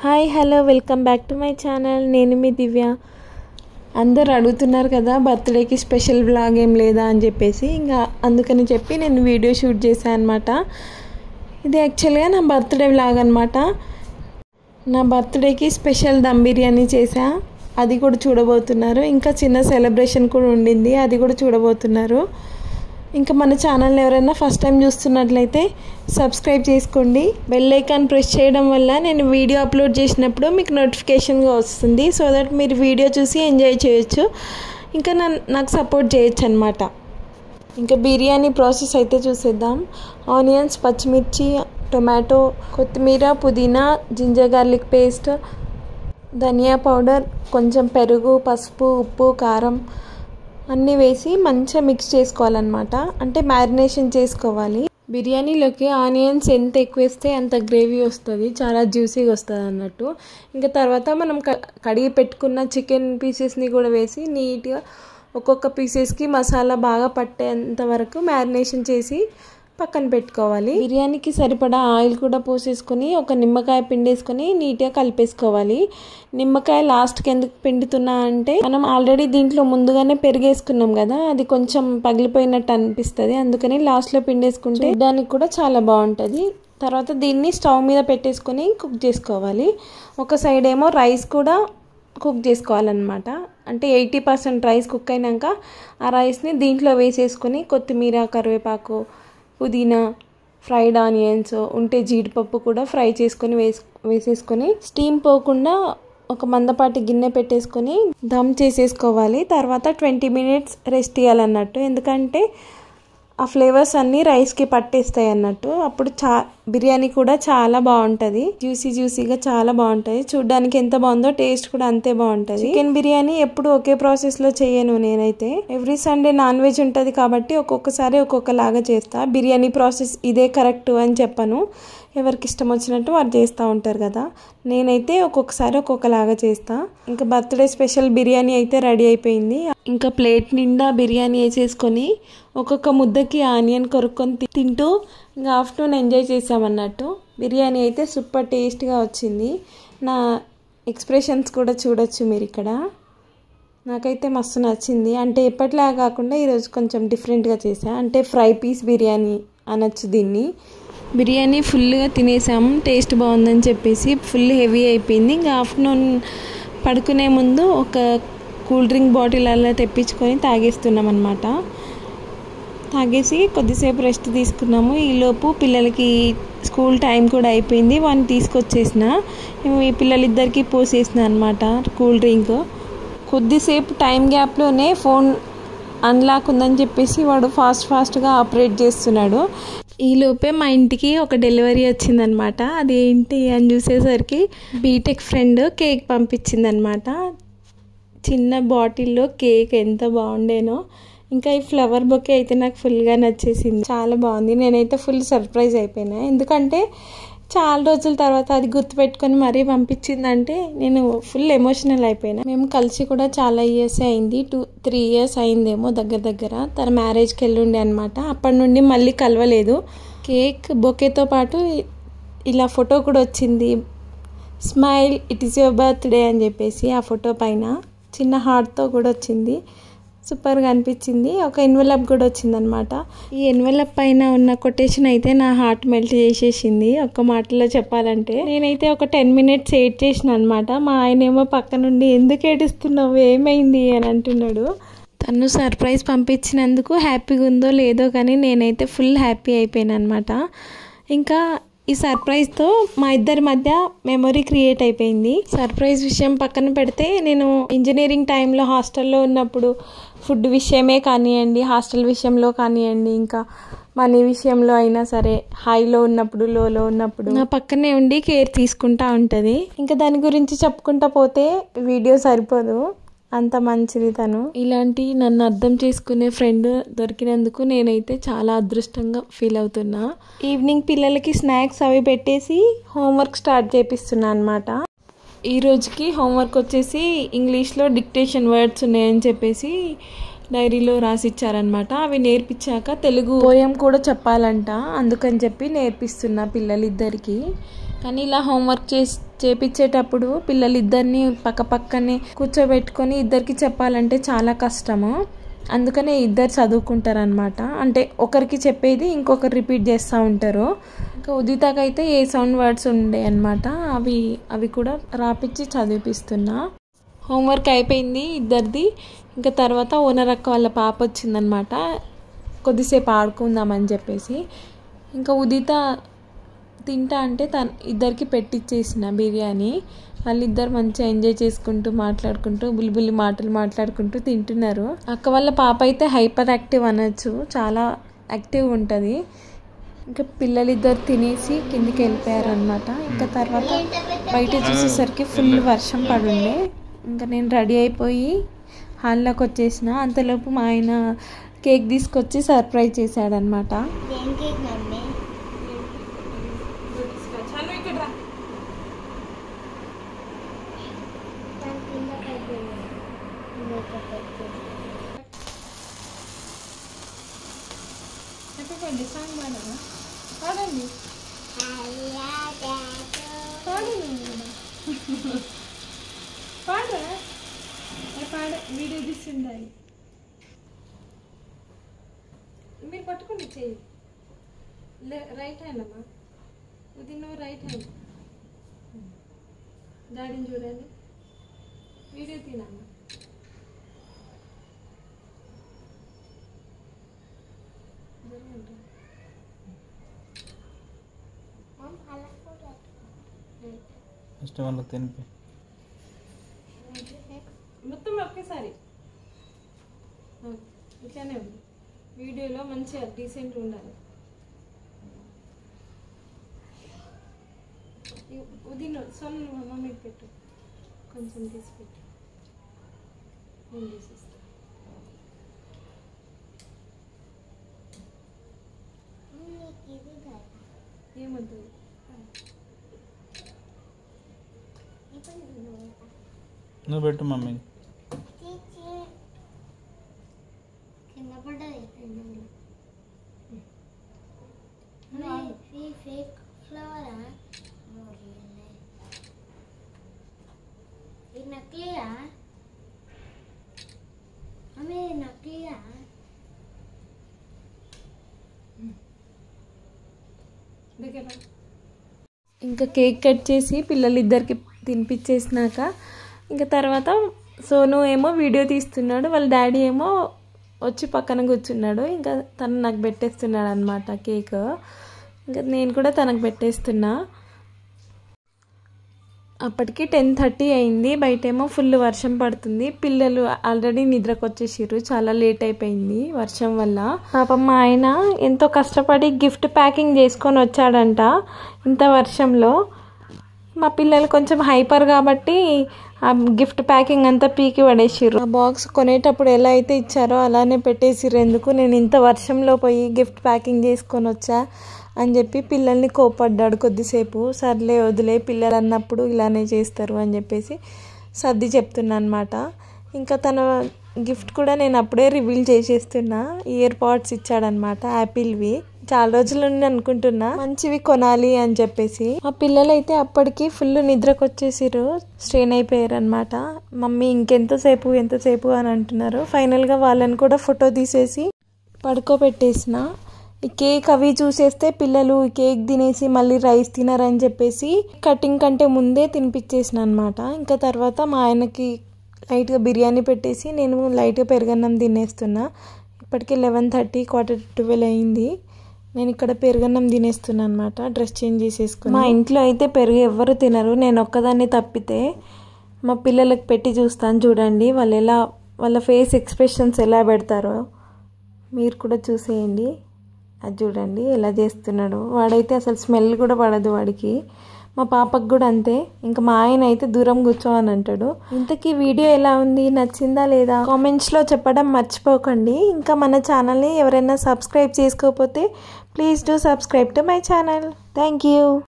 Hi hello welcome back to my channel. నేను మీ దివ్య. అందరు అడుగుతున్నారు కదా బర్త్డేకి స్పెషల్ వ్లాగ్ ఏం లేదా అని చెప్పేసి, ఇంకా అందుకని చెప్పి నేను వీడియో షూట్ చేశాను అనమాట. ఇది యాక్చువల్గా నా బర్త్డే వ్లాగ్ అనమాట. నా బర్త్డేకి స్పెషల్ దమ్ బిర్యానీ చేశా, అది కూడా చూడబోతున్నారు. ఇంకా చిన్న సెలబ్రేషన్ కూడా ఉండింది, అది కూడా చూడబోతున్నారు. ఇంకా మన ఛానల్ని ఎవరైనా ఫస్ట్ టైం చూస్తున్నట్లయితే సబ్స్క్రైబ్ చేసుకోండి. బెల్ ఐకాన్ ప్రెస్ చేయడం వల్ల నేను వీడియో అప్లోడ్ చేసినప్పుడు మీకు నోటిఫికేషన్గా వస్తుంది. సో దట్ మీరు వీడియో చూసి ఎంజాయ్ చేయొచ్చు, ఇంకా నాకు సపోర్ట్ చేయొచ్చు అనమాట. ఇంకా బిర్యానీ ప్రాసెస్ అయితే చూసేద్దాం. ఆనియన్స్, పచ్చిమిర్చి, టొమాటో, కొత్తిమీర, పుదీనా, జింజర్ గార్లిక్ పేస్ట్, ధనియా పౌడర్, కొంచెం పెరుగు, పసుపు, ఉప్పు, కారం అన్నీ వేసి మంచిగా మిక్స్ చేసుకోవాలన్నమాట. అంటే మ్యారినేషన్ చేసుకోవాలి. బిర్యానీలోకి ఆనియన్స్ ఎంత ఎక్కువ వేస్తే అంత గ్రేవీ వస్తుంది, చాలా జ్యూసీగా వస్తుంది అన్నట్టు. ఇంకా తర్వాత మనం కడిగి పెట్టుకున్న చికెన్ పీసెస్ని కూడా వేసి నీట్గా ఒక్కొక్క పీసెస్కి మసాలా బాగా పట్టేంత వరకు మ్యారినేషన్ చేసి పక్కన పెట్టుకోవాలి. బిర్యానీకి సరిపడా ఆయిల్ కూడా పోసేసుకొని ఒక నిమ్మకాయ పిండేసుకొని నీట్గా కలిపేసుకోవాలి. నిమ్మకాయ లాస్ట్కి ఎందుకు పిండుతున్నా అంటే, మనం ఆల్రెడీ దీంట్లో ముందుగానే పెరిగేసుకున్నాం కదా, అది కొంచెం పగిలిపోయినట్టు అనిపిస్తుంది. అందుకని లాస్ట్లో పిండేసుకుంటే దానికి కూడా చాలా బాగుంటుంది. తర్వాత దీన్ని స్టవ్ మీద పెట్టేసుకొని కుక్ చేసుకోవాలి. ఒక సైడ్ ఏమో రైస్ కూడా కుక్ చేసుకోవాలన్నమాట. అంటే 80% రైస్ కుక్ అయినాక ఆ రైస్ని దీంట్లో వేసేసుకొని కొత్తిమీర, కరివేపాకు, పుదీనా, ఫ్రైడ్ ఆనియన్స్ ఉంటే జీడిపప్పు కూడా ఫ్రై చేసుకొని వేసేసుకొని స్టీమ్ పోకుండా ఒక మందపాటి గిన్నె పెట్టేసుకొని దమ్ చేసేసుకోవాలి. తర్వాత 20 minutes రెస్ట్ ఇవ్వాలన్నట్టు. ఎందుకంటే ఆ ఫ్లేవర్స్ అన్నీ రైస్కి పట్టేస్తాయి అన్నట్టు. అప్పుడు బిర్యానీ కూడా చాలా బాగుంటుంది, జ్యూసీగా చాలా బాగుంటుంది. చూడ్డానికి ఎంత బాగుందో టేస్ట్ కూడా అంతే బాగుంటుంది. చికెన్ బిర్యానీ ఎప్పుడు ఒకే ప్రాసెస్లో చేయను నేనైతే. ఎవ్రీ సండే నాన్ వెజ్ ఉంటుంది కాబట్టి ఒక్కొక్కసారి ఒక్కొక్కలాగా చేస్తా. బిర్యానీ ప్రాసెస్ ఇదే కరెక్ట్ అని చెప్పను, ఎవరికి ఇష్టం వచ్చినట్టు వారు చేస్తూ ఉంటారు కదా. నేనైతే ఒక్కొక్కసారి ఒక్కొక్కలాగా చేస్తా. ఇంకా బర్త్డే స్పెషల్ బిర్యానీ అయితే రెడీ అయిపోయింది. ఇంకా ప్లేట్ నిండా బిర్యానీ వేసేసుకొని ఒక్కొక్క ముద్దకి ఆనియన్ కొరుక్కొని తింటూ ఇంకా ఆఫ్టర్నూన్ ఎంజాయ్ చేసామన్నట్టు. బిర్యానీ అయితే సూపర్ టేస్ట్గా వచ్చింది. నా ఎక్స్ప్రెషన్స్ కూడా చూడొచ్చు మీరు ఇక్కడ. నాకైతే మస్తు నచ్చింది. అంటే ఎప్పటిలా కాకుండా ఈరోజు కొంచెం డిఫరెంట్గా చేసా. అంటే ఫ్రై పీస్ బిర్యానీ అనొచ్చు దీన్ని. బిర్యానీ ఫుల్గా తినేసాము, టేస్ట్ బాగుందని చెప్పేసి. ఫుల్ హెవీ అయిపోయింది. ఇంకా ఆఫ్టర్నూన్ పడుకునే ముందు ఒక కూల్ డ్రింక్ బాటిల్ అలా తెప్పించుకొని తాగేస్తున్నాం అన్నమాట. తాగేసి కొద్దిసేపు రెస్ట్ తీసుకున్నాము. ఈలోపు పిల్లలకి స్కూల్ టైం కూడా అయిపోయింది. వాడిని తీసుకొచ్చేసిన ఈ పిల్లలిద్దరికీ పోసేసిన అనమాట కూల్ డ్రింక్. కొద్దిసేపు టైం గ్యాప్లోనే ఫోన్ అన్లాక్ ఉందని చెప్పేసి వాడు ఫాస్ట్గా ఆపరేట్ చేస్తున్నాడు. ఈలోపే మా ఇంటికి ఒక డెలివరీ వచ్చిందనమాట. అదేంటి అని చూసేసరికి బీటెక్ ఫ్రెండ్ కేక్ పంపించిందనమాట. చిన్న బాటిల్లో కేక్ ఎంత బాగుండేనో. ఇంకా ఈ ఫ్లవర్ బొకే అయితే నాకు ఫుల్గా నచ్చేసింది, చాలా బాగుంది. నేనైతే ఫుల్ సర్ప్రైజ్ అయిపోయినా, ఎందుకంటే చాలా రోజుల తర్వాత అది గుర్తుపెట్టుకొని మరీ పంపించిందంటే నేను ఫుల్ ఎమోషనల్ అయిపోయినా. మేము కలిసి కూడా చాలా ఇయర్స్ అయింది, 2-3 years అయిందేమో దగ్గర. తన మ్యారేజ్కి వెళ్ళుండే అనమాట. అప్పటి నుండి మళ్ళీ కలవలేదు. కేక్ బొకేతో పాటు ఇలా ఫోటో కూడా వచ్చింది, smile it is your birthday అని చెప్పేసి. ఆ ఫోటో పైన చిన్న హార్ట్తో కూడా వచ్చింది, సూపర్గా అనిపించింది. ఒక ఎన్వెలప్ కూడా వచ్చిందనమాట. ఈ ఎన్వెలప్ పైన ఉన్న కొటేషన్ అయితే నా హార్ట్ మెల్ట్ చేసేసింది. ఒక్క మాటలో చెప్పాలంటే నేనైతే ఒక 10 minutes వెయిట్ చేసిన అనమాట. మా ఆయన ఏమో పక్క నుండి ఎందుకు ఏడుస్తున్నావు, ఏమైంది అని అంటున్నాడు. తను సర్ప్రైజ్ పంపించినందుకు హ్యాపీగా ఉందో లేదో కానీ నేనైతే ఫుల్ హ్యాపీ అయిపోయాను అనమాట. ఇంకా ఈ సర్ప్రైజ్తో మా ఇద్దరి మధ్య మెమొరీ క్రియేట్ అయిపోయింది. సర్ప్రైజ్ విషయం పక్కన పెడితే, నేను ఇంజనీరింగ్ టైంలో హాస్టల్లో ఉన్నప్పుడు ఫుడ్ విషయమే కానివ్వండి, హాస్టల్ విషయంలో కానివ్వండి, ఇంకా మనీ విషయంలో అయినా సరే, హైలో ఉన్నప్పుడు లోలో ఉన్నప్పుడు నా పక్కనే ఉండి కేర్ తీసుకుంటా ఉంటుంది. ఇంకా దాని గురించి చెప్పుకుంటా పోతే వీడియో సరిపోదు, అంత మంచిది తను. ఇలాంటి నన్ను అర్థం చేసుకునే ఫ్రెండ్ దొరికినందుకు నేనైతే చాలా అదృష్టంగా ఫీల్ అవుతున్నా. ఈవినింగ్ పిల్లలకి స్నాక్స్ అవి పెట్టేసి హోంవర్క్ స్టార్ట్ చేపిస్తున్నా అనమాట. ఈ రోజుకి హోంవర్క్ వచ్చేసి ఇంగ్లీష్లో డిక్టేషన్ వర్డ్స్ ఉన్నాయని చెప్పేసి డైరీలో రాసిచ్చారనమాట. అవి నేర్పించాక తెలుగు పోయం కూడా చెప్పాలంట, అందుకని చెప్పి నేర్పిస్తున్నా పిల్లలిద్దరికి. కానీ ఇలా హోంవర్క్ చేపించేటప్పుడు పిల్లలు ఇద్దరిని పక్కనే కూర్చోబెట్టుకొని ఇద్దరికి చెప్పాలంటే చాలా కష్టము. అందుకనే ఇద్దరు చదువుకుంటారనమాట. అంటే ఒకరికి చెప్పేది ఇంకొకరు రిపీట్ చేస్తూ ఉంటారు. ఇంకా ఉదితకి అయితే ఏ సౌండ్ వర్డ్స్ ఉండే అనమాట, అవి కూడా రాపిచ్చి చదివిపిస్తున్నా. హోంవర్క్ అయిపోయింది ఇద్దరిది. ఇంకా తర్వాత ఓనర్ అక్క వాళ్ళ పాప వచ్చిందనమాట, కొద్దిసేపు ఆడుకుందామని చెప్పేసి. ఇంకా ఉదిత తింటా అంటే ఇద్దరికి పెట్టించేసిన బిర్యానీ. వాళ్ళిద్దరు మంచిగా ఎంజాయ్ చేసుకుంటూ మాట్లాడుకుంటూ బుల్లి మాటలు మాట్లాడుకుంటూ తింటున్నారు. అక్క వాళ్ళ పాప అయితే హైపర్ యాక్టివ్ అనొచ్చు, చాలా యాక్టివ్ ఉంటుంది. ఇంకా పిల్లలిద్దరు తినేసి కిందికి వెళ్ళిపోయారనమాట. ఇంకా తర్వాత బయట చూసేసరికి ఫుల్ వర్షం పడుండే. ఇంకా నేను రెడీ అయిపోయి హాల్లోకి వచ్చేసిన. అంతలోపు మా ఆయన కేక్ తీసుకొచ్చి సర్ప్రైజ్ చేశాడనమాట. వీడియో తీస్తుండాలి, మీరు పట్టుకోండి చెయ్యి. రైట్ హ్యాండ్ అమ్మా, ఇది నువ్వు రైట్ హ్యాండ్. డాడీని చూడండి, వీడియో తినమ్మా. మొత్తం ఒకేసారి ఇట్లానే ఉంది. వీడియోలో మంచిగా డీసెంట్ ఉండాలి. ఉదిన సొల్లు మమ్మీకి పెట్టు, కొంచెం తీసి పెట్టు, నేను తీసేస్తాను. ఏమొద్దు, నువ్వు పెట్టు మమ్మీ. నకిలియా అమ్మే, నకిలియా? ఇంకా కేక్ కట్ చేసి పిల్లలిద్దరికి తినిపించేసినాక ఇంకా తర్వాత సోను ఏమో వీడియో తీస్తున్నాడు, వాళ్ళ డాడీ ఏమో వచ్చి పక్కన కూర్చున్నాడు. ఇంకా తను నాకు పెట్టేస్తున్నాడు అనమాట కేక్. ఇంకా నేను కూడా తనకు పెట్టేస్తున్నా. అప్పటికి 10:30 అయింది. బయటేమో ఫుల్ వర్షం పడుతుంది. పిల్లలు ఆల్రెడీ నిద్రకు వచ్చేసారు, చాలా లేట్ అయిపోయింది వర్షం వల్ల. పాపం మా ఆయన ఎంతో కష్టపడి గిఫ్ట్ ప్యాకింగ్ చేసుకొని వచ్చాడంట ఇంత వర్షంలో. మా పిల్లలు కొంచెం హైపర్ కాబట్టి ఆ గిఫ్ట్ ప్యాకింగ్ అంతా పీకి పడేసారు. ఆ బాక్స్ కొనేటప్పుడు ఎలా అయితే ఇచ్చారో అలానే పెట్టేసిర్రు. ఎందుకు నేను ఇంత వర్షంలో పోయి గిఫ్ట్ ప్యాకింగ్ చేసుకొని వచ్చా అని చెప్పి పిల్లల్ని కోపడ్డాడు కొద్దిసేపు. సర్లే వదిలే, పిల్లలు అన్నప్పుడు ఇలానే చేస్తారు అని చెప్పేసి సర్ది చెప్తున్నా అనమాట. ఇంకా తన గిఫ్ట్ కూడా నేను అప్పుడే రివీల్ చేసేస్తున్నా. ఇయర్ పాడ్స్ ఇచ్చాడనమాట, యాపిల్వి. చాలా రోజుల నుండి అనుకుంటున్నా మంచివి కొనాలి అని చెప్పేసి. మా పిల్లలైతే అప్పటికి ఫుల్ నిద్రకు వచ్చేసిరు, స్ట్రెయిన్ అయిపోయారు అనమాట. మమ్మీ ఎంతసేపు అని అంటున్నారు. ఫైనల్గా వాళ్ళని కూడా ఫోటో తీసేసి పడుకోబెట్టేసిన. ఈ కేక్ అవి చూసేస్తే పిల్లలు కేక్ తినేసి మళ్ళీ రైస్ తినరని చెప్పేసి కటింగ్ కంటే ముందే తినిపించేసిన అనమాట. ఇంకా తర్వాత మా ఆయనకి లైట్గా బిర్యానీ పెట్టేసి నేను లైట్గా పెరుగన్నం తినేస్తున్నా. ఇప్పటికీ 11:30, 11:45 అయింది. నేను ఇక్కడ పెరుగన్నం తినేస్తున్నా అనమాట, డ్రెస్ చేంజ్ చేసేసుకుని. మా ఇంట్లో అయితే పెరుగు ఎవ్వరు తినరు, నేను ఒక్కదాన్ని తప్పితే. మా పిల్లలకు పెట్టి చూస్తాను చూడండి, వాళ్ళ ఫేస్ ఎక్స్ప్రెషన్స్ ఎలా పెడతారో మీరు కూడా చూసేయండి. అది చూడండి ఎలా చేస్తున్నాడు. వాడైతే అసలు స్మెల్ కూడా పడదు వాడికి. మా పాపకు కూడా అంతే. ఇంకా మా ఆయన అయితే దూరం కూర్చోని అంటాడు. ఇంతకీ వీడియో ఎలా ఉంది, నచ్చిందా లేదా కామెంట్స్లో చెప్పడం మర్చిపోకండి. ఇంకా మన ఛానల్ని ఎవరైనా సబ్స్క్రైబ్ చేసుకోకపోతే please do subscribe to my channel. Thank you.